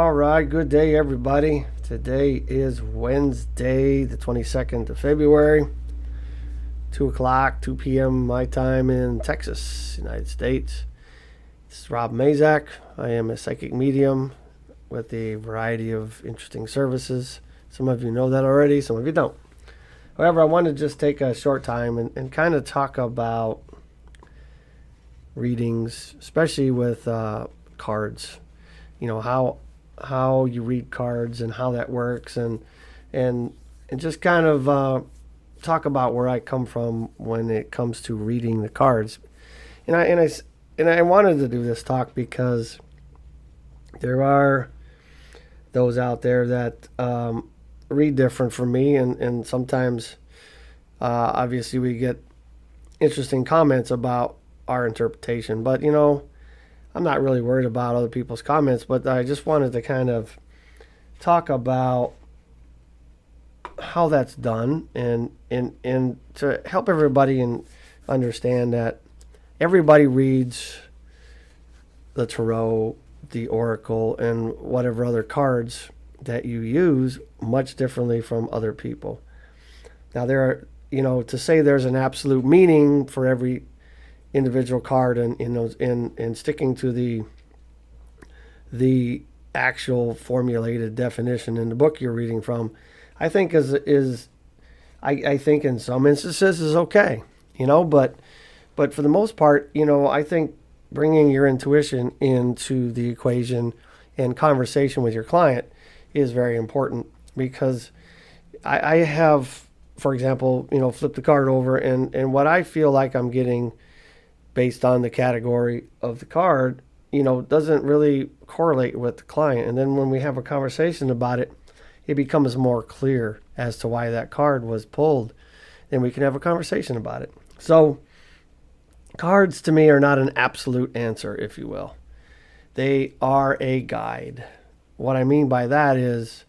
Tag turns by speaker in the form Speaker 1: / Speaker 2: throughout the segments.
Speaker 1: All right, good day, everybody. Today is Wednesday, the 22nd of February, 2 o'clock, 2 p.m. my time in Texas, United States. This is Rob Mazak. I am a psychic medium with a variety of interesting services. Some of you know that already, some of you don't. However, I want to just take a short time and kind of talk about readings, especially with cards. You know, how you read cards and how that works, and just kind of talk about where I come from when it comes to reading the cards. And I wanted to do this talk because there are those out there that read different from me, and sometimes obviously we get interesting comments about our interpretation. But you know, I'm not really worried about other people's comments, but I just wanted to kind of talk about how that's done and to help everybody and understand that everybody reads the tarot, the oracle, and whatever other cards that you use much differently from other people. Now there are, you know, to say there's an absolute meaning for every individual card and sticking to the actual formulated definition in the book you're reading from, I think I think in some instances is okay, you know, but for the most part, you know, I think bringing your intuition into the equation and conversation with your client is very important, because I have, for example, you know, flipped the card over and what I feel like I'm getting based on the category of the card, you know, doesn't really correlate with the client. And then when we have a conversation about it, it becomes more clear as to why that card was pulled. Then we can have a conversation about it. So cards to me are not an absolute answer, if you will. They are a guide. What I mean by that is,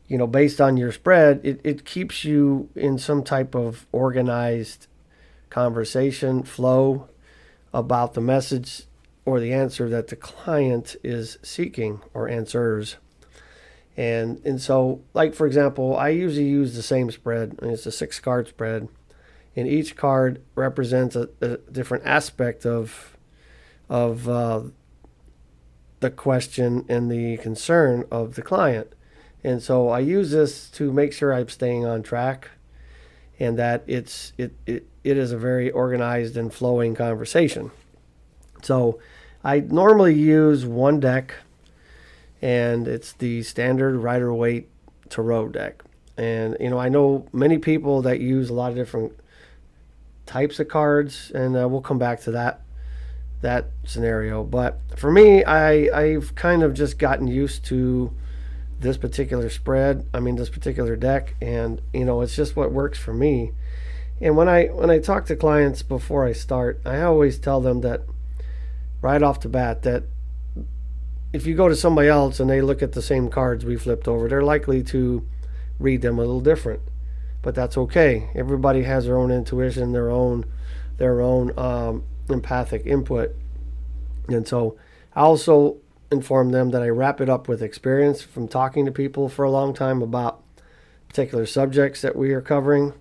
Speaker 1: you know, based on your spread, it keeps you in some type of organized conversation flow about the message or the answer that the client is seeking, or answers. And so, like, for example, I usually use the same spread, and it's a 6-card spread, and each card represents a different aspect of the question and the concern of the client. And so I use this to make sure I'm staying on track, and that it is a very organized and flowing conversation. So I normally use one deck, and it's the standard Rider-Waite Tarot deck. And you know, I know many people that use a lot of different types of cards, and we'll come back to that scenario. But for me, I've kind of just gotten used to this particular this particular deck, and you know, it's just what works for me. And when I talk to clients before I start, I always tell them that right off the bat, that if you go to somebody else and they look at the same cards we flipped over, they're likely to read them a little different. But that's okay. Everybody has their own intuition, their own empathic input. And so I also inform them that I wrap it up with experience from talking to people for a long time about particular subjects that we are covering.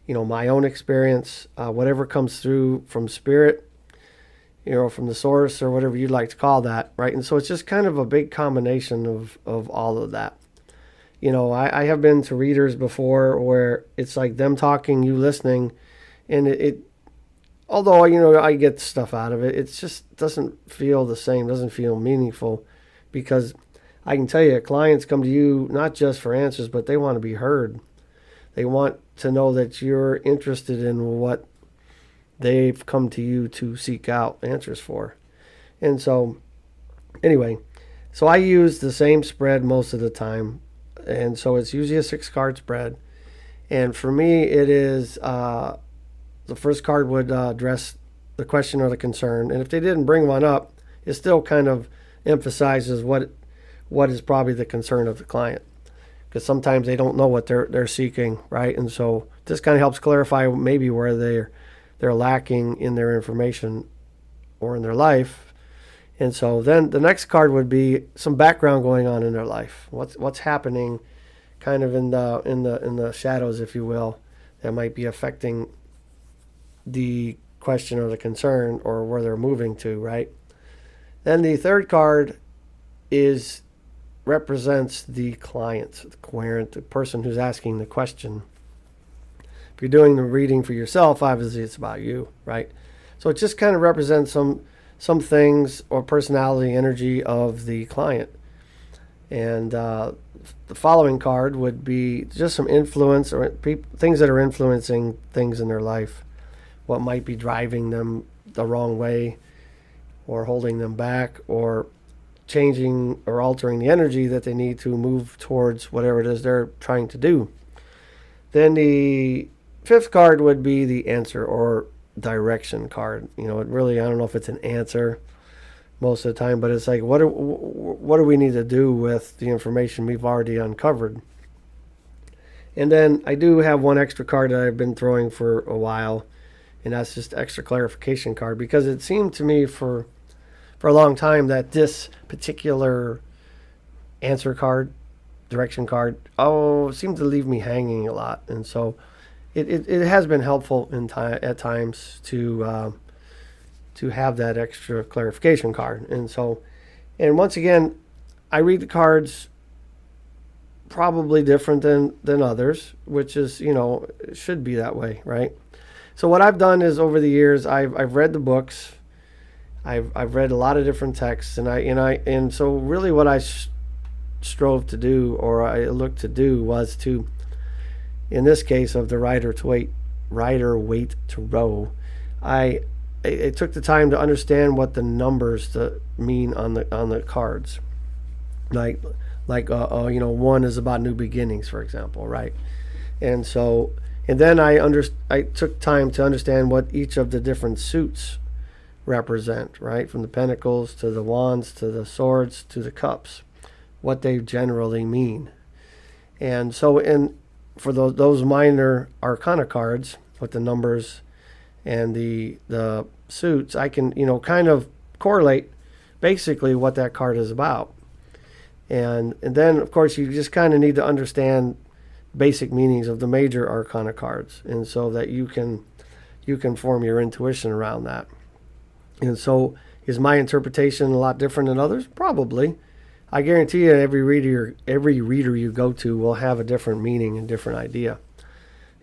Speaker 1: You know, my own experience, whatever comes through from spirit, you know, from the source, or whatever you'd like to call that, right? And so it's just kind of a big combination of all of that. You know, I have been to readers before where it's like them talking, you listening, and it although, you know, I get stuff out of it, it just doesn't feel the same, doesn't feel meaningful, because I can tell you, clients come to you not just for answers, but they want to be heard. They want to know that you're interested in what they've come to you to seek out answers for. And so, anyway, so I use the same spread most of the time. And so it's usually a 6-card spread. And for me, it is the first card would address the question or the concern. And if they didn't bring one up, it still kind of emphasizes what is probably the concern of the client, because sometimes they don't know what they're seeking, right? And so this kind of helps clarify maybe where they're lacking in their information or in their life, And so then the next card would be some background going on in their life. What's happening kind of in the shadows, if you will, that might be affecting the question or the concern or where they're moving to, right? Then the third card represents the client, the querent, the person who's asking the question. If you're doing the reading for yourself, obviously it's about you, right? So it just kind of represents some things or personality, energy of the client. And the following card would be just some influence or things that are influencing things in their life. What might be driving them the wrong way or holding them back or changing or altering the energy that they need to move towards whatever it is they're trying to do. Then the fifth card would be the answer or direction card. It really, I don't know if it's an answer most of the time, but it's like, what do we need to do with the information we've already uncovered? And then I do have one extra card that I've been throwing for a while, and that's just extra clarification card, because it seemed to me for a long time that this particular answer card, direction card, seemed to leave me hanging a lot. And so it has been helpful at times to have that extra clarification card. And once again, I read the cards probably different than others, which is, it should be that way, right? So what I've done is over the years, I've read the books. I've read a lot of different texts, and so really what I strove to do, or I looked to do, was to, in this case of the rider waite to row, I took the time to understand what the numbers mean on the cards, like one is about new beginnings, for example, right? And then I took time to understand what each of the different suits represent, right? From the pentacles to the wands to the swords to the cups, what they generally mean. And so for those minor arcana cards with the numbers and the suits, I can kind of correlate basically what that card is about. And then of course you just kind of need to understand basic meanings of the major arcana cards, and so that you can form your intuition around that. And so, is my interpretation a lot different than others? Probably. I guarantee you, every reader you go to will have a different meaning and different idea.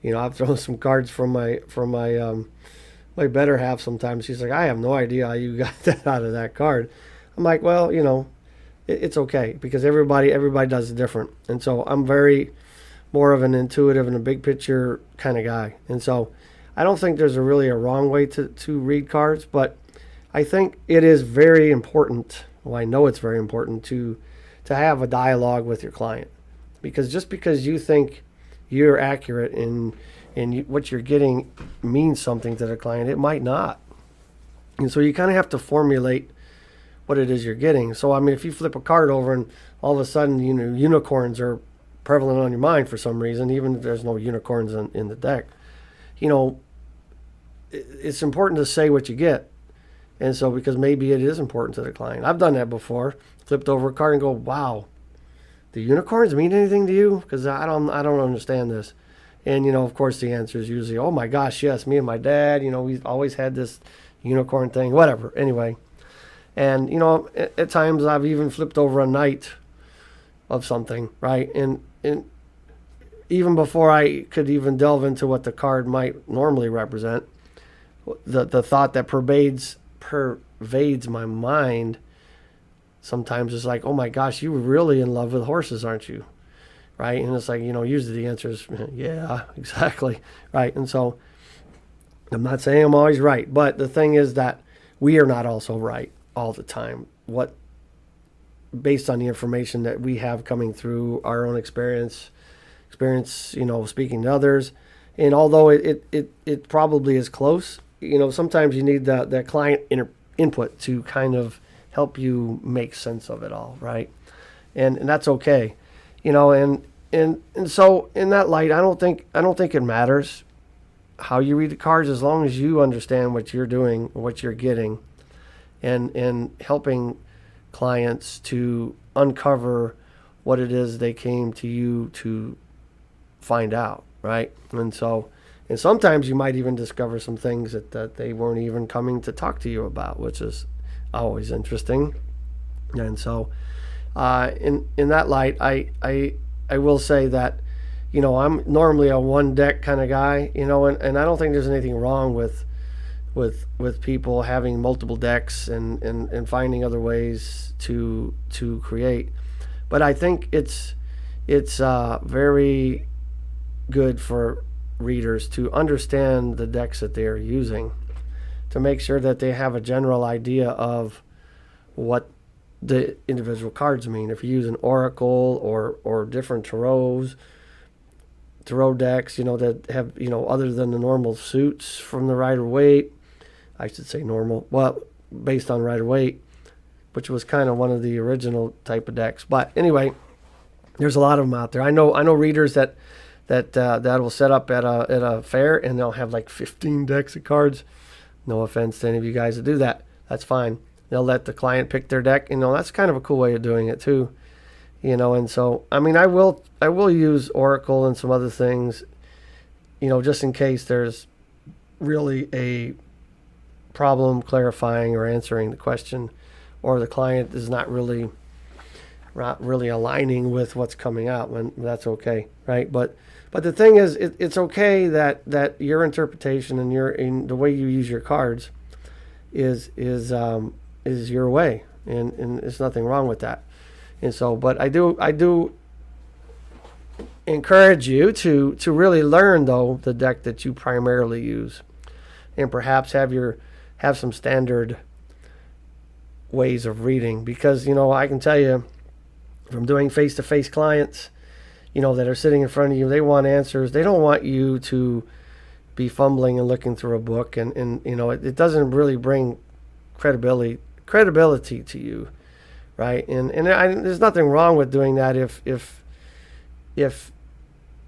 Speaker 1: I've thrown some cards from my better half sometimes. She's like, I have no idea how you got that out of that card. I'm like, well, it's okay, because everybody does it different. And so I'm very more of an intuitive and a big picture kind of guy. And so I don't think there's really a wrong way to read cards, but I think it is very important. Well, I know it's very important to have a dialogue with your client, because just because you think you're accurate in what you're getting means something to the client, it might not. And so you kind of have to formulate what it is you're getting. So I mean, if you flip a card over and all of a sudden unicorns are prevalent on your mind for some reason, even if there's no unicorns in the deck, it's important to say what you get. And so, because maybe it is important to the client. I've done that before. Flipped over a card and go, wow, do unicorns mean anything to you? Because I don't understand this. And, of course the answer is usually, oh my gosh, yes, me and my dad, we always had this unicorn thing, whatever. Anyway. And, at times I've even flipped over a knight of something, right? And even before I could even delve into what the card might normally represent, the thought that pervades my mind sometimes is like, oh my gosh, you were really in love with horses, aren't you? Right? And it's like, usually the answer is, yeah, exactly. Right? And so I'm not saying I'm always right, but the thing is that we are not also right all the time. Based on the information that we have coming through our own experience, speaking to others. And although it probably is close, sometimes you need that client input to kind of help you make sense of it all, right? And that's okay, and so in that light, I don't think it matters how you read the cards, as long as you understand what you're doing, what you're getting, and helping clients to uncover what it is they came to you to find out, right? And sometimes you might even discover some things that they weren't even coming to talk to you about, which is always interesting. And so, in that light, I will say that, I'm normally a one deck kind of guy, and I don't think there's anything wrong with people having multiple decks and finding other ways to create. But I think it's very good for readers to understand the decks that they are using, to make sure that they have a general idea of what the individual cards mean. If you use an oracle or different tarot decks, that have, other than the normal suits from the Rider-Waite, I should say normal, well, based on Rider-Waite, which was kind of one of the original type of decks. But anyway, there's a lot of them out there. I know readers that will set up at a fair and they'll have like 15 decks of cards. No offense to any of you guys that do that. That's fine. They'll let the client pick their deck. That's kind of a cool way of doing it too. And so, I will use Oracle and some other things, just in case there's really a problem clarifying or answering the question, or the client is not really aligning with what's coming out. When that's okay, right? But the thing is, it's okay that your interpretation and in the way you use your cards is your way, and there's nothing wrong with that. And so, but I do encourage you to really learn, though, the deck that you primarily use, and perhaps have some standard ways of reading, because I can tell you from doing face-to-face clients, that are sitting in front of you, they want answers. They don't want you to be fumbling and looking through a book, and it doesn't really bring credibility to you, right? And there's nothing wrong with doing that if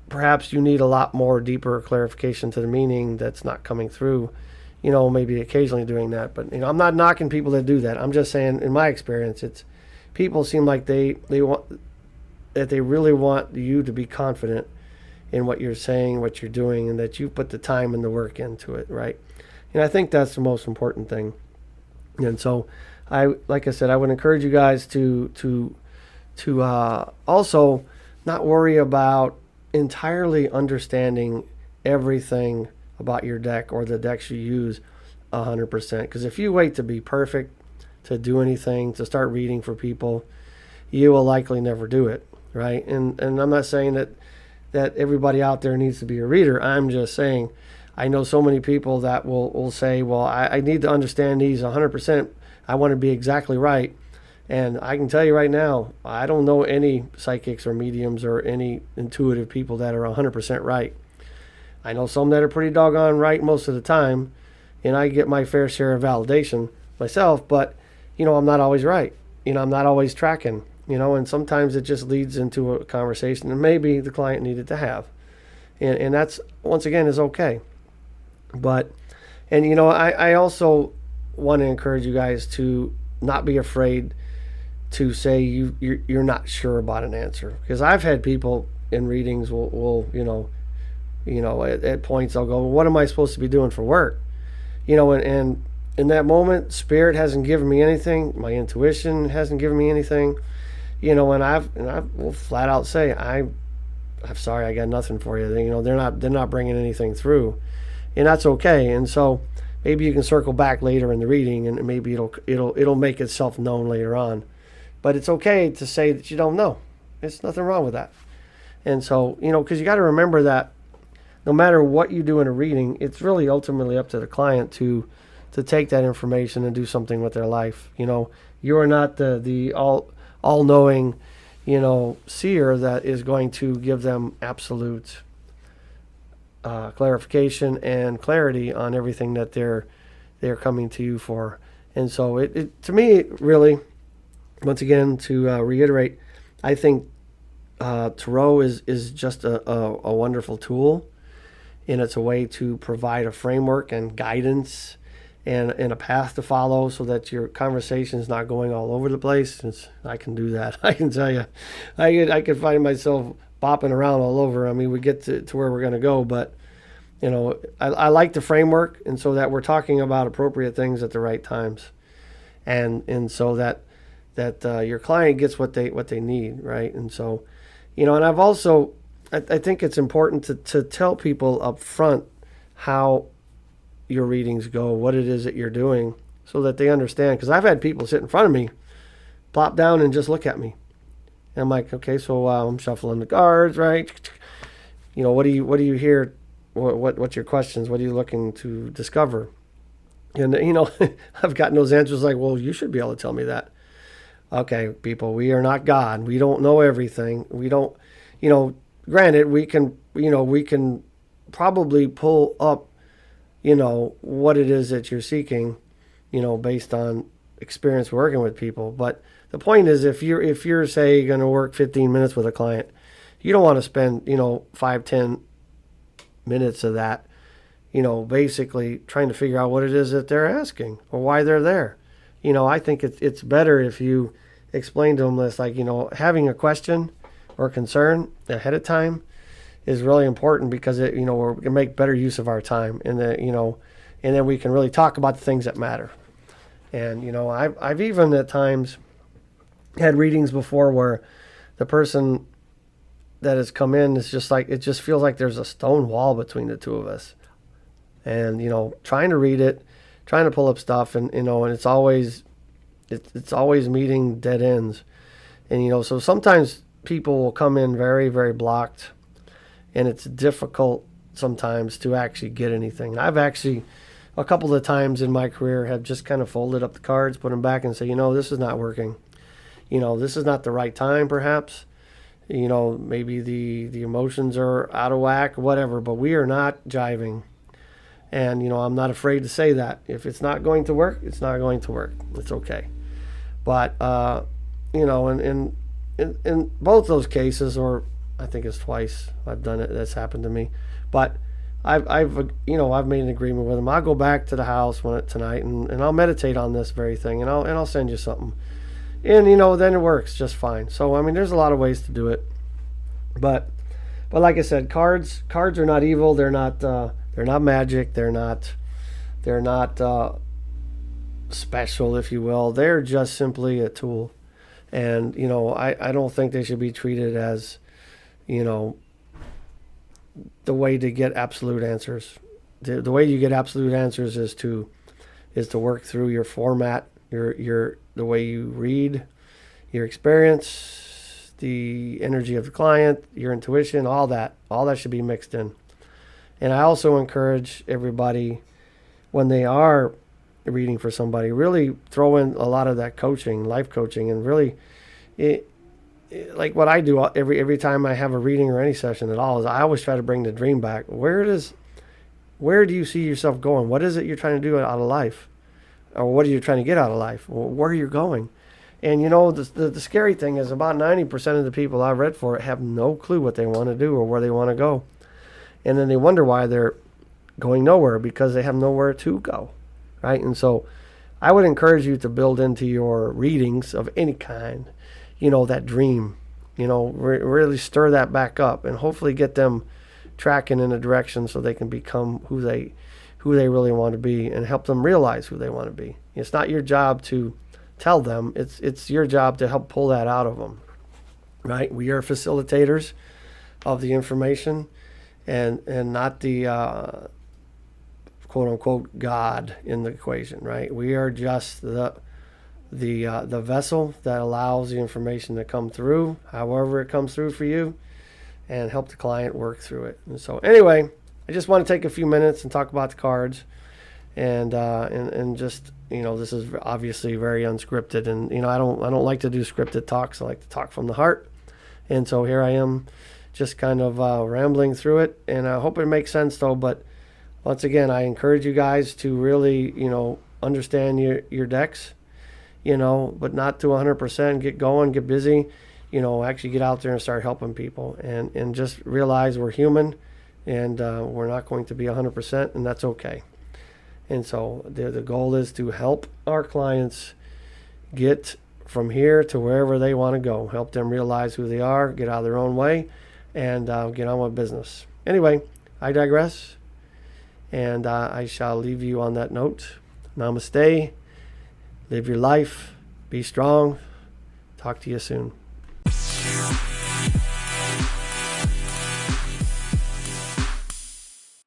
Speaker 1: perhaps you need a lot more deeper clarification to the meaning that's not coming through, maybe occasionally doing that. But I'm not knocking people that do that. I'm just saying, in my experience, it's people seem like they really want you to be confident in what you're saying, what you're doing, and that you put the time and the work into it, right? And I think that's the most important thing. And so, like I said, I would encourage you guys to also not worry about entirely understanding everything about your deck or the decks you use 100%. Because if you wait to be perfect to do anything, to start reading for people, you will likely never do it, right? And I'm not saying that everybody out there needs to be a reader. I'm just saying I know so many people that will say, well, I need to understand these 100%. I want to be exactly right. And I can tell you right now, I don't know any psychics or mediums or any intuitive people that are 100% right. I know some that are pretty doggone right most of the time, and I get my fair share of validation myself, but, I'm not always right. I'm not always tracking, and sometimes it just leads into a conversation that maybe the client needed to have. And that's, once again, is okay. But, I also want to encourage you guys to not be afraid to say you're not sure about an answer, because I've had people in readings will at points I'll go, well, what am I supposed to be doing for work? And in that moment, spirit hasn't given me anything, my intuition hasn't given me anything, and I will flat out say, I'm sorry, I got nothing for you. They're not bringing anything through, and that's okay. And so maybe you can circle back later in the reading, and maybe it'll make itself known later on. But it's okay to say that you don't know. There's nothing wrong with that. And so, because you got to remember that no matter what you do in a reading, it's really ultimately up to the client to take that information and do something with their life. You are not the all-knowing, seer that is going to give them absolute clarification and clarity on everything that they're coming to you for. And so it to me, really, once again, to reiterate, I think tarot is just a wonderful tool, and it's a way to provide a framework and guidance and a path to follow so that your conversation is not going all over the place. Since I can do that, I can tell you, I can find myself bopping around all over. I mean, we get to where we're going to go, but I like the framework, and so that we're talking about appropriate things at the right times, and so that your client gets what they need, right? And so, and I've also I think it's important to tell people up front how your readings go, what it is that you're doing, so that they understand. Because I've had people sit in front of me, plop down, and just look at me. And I'm like, okay, so I'm shuffling the cards, right? What do you hear? What's your questions? What are you looking to discover? And I've gotten those answers like, well, you should be able to tell me that. Okay, people, we are not God. We don't know everything. We don't, granted, we can probably pull up what it is that you're seeking, based on experience working with people. But the point is, if you're say going to work 15 minutes with a client, you don't want to spend 5-10 minutes of that basically trying to figure out what it is that they're asking or why they're there. I think it's better if you explain to them this, like, having a question or concern ahead of time is really important, because we're going to make better use of our time, and then we can really talk about the things that matter. And I've even at times had readings before where the person that has come in is just like, it just feels like there's a stone wall between the two of us, and trying to read it, trying to pull up stuff, and and it's always meeting dead ends. And so sometimes people will come in very, very blocked, and it's difficult sometimes to actually get anything. I've actually, a couple of times in my career, have just kind of folded up the cards, put them back, and say, this is not working. This is not the right time, perhaps. Maybe the emotions are out of whack, whatever, but we are not jiving. And, I'm not afraid to say that. If it's not going to work, it's not going to work. It's okay. But, in both those cases, or I think it's twice I've done it, that's happened to me. But I've made an agreement with them. I'll go back to the house tonight and I'll meditate on this very thing, and I'll send you something. And, then it works just fine. So, I mean, there's a lot of ways to do it. But like I said, cards are not evil. They're not magic. They're not special, if you will. They're just simply a tool. And, I don't think they should be treated as, the way to get absolute answers. The way you get absolute answers is to work through your format, the way you read, your experience, the energy of the client, your intuition, all that should be mixed in. And I also encourage everybody, when they are reading for somebody, really throw in a lot of that coaching, life coaching, and really, like what I do every time I have a reading or any session at all, is I always try to bring the dream back. Where do you see yourself going? What is it you're trying to do out of life? Or what are you trying to get out of life? Where are you going? And the scary thing is, about 90% of the people I've read for have no clue what they want to do or where they want to go. And then they wonder why they're going nowhere, because they have nowhere to go, right? And so I would encourage you to build into your readings of any kind, that dream, really stir that back up, and hopefully get them tracking in a direction so they can become who they really want to be, and help them realize who they want to be. It's not your job to tell them. It's your job to help pull that out of them, right? We are facilitators of the information, and not the quote unquote God in the equation, right? We are just the vessel that allows the information to come through, however it comes through for you, and help the client work through it. And so anyway, I just want to take a few minutes and talk about the cards, and just, this is obviously very unscripted, and I don't like to do scripted talks. I like to talk from the heart, and so here I am, just kind of rambling through it, and I hope it makes sense though. But once again, I encourage you guys to really understand your decks, but not to 100%. Get going, get busy, actually get out there and start helping people, and just realize we're human, and we're not going to be 100%, and that's okay. And so the goal is to help our clients get from here to wherever they want to go. Help them realize who they are, get out of their own way, and get on with business. Anyway, I digress. And I shall leave you on that note. Namaste. Live your life. Be strong. Talk to you soon.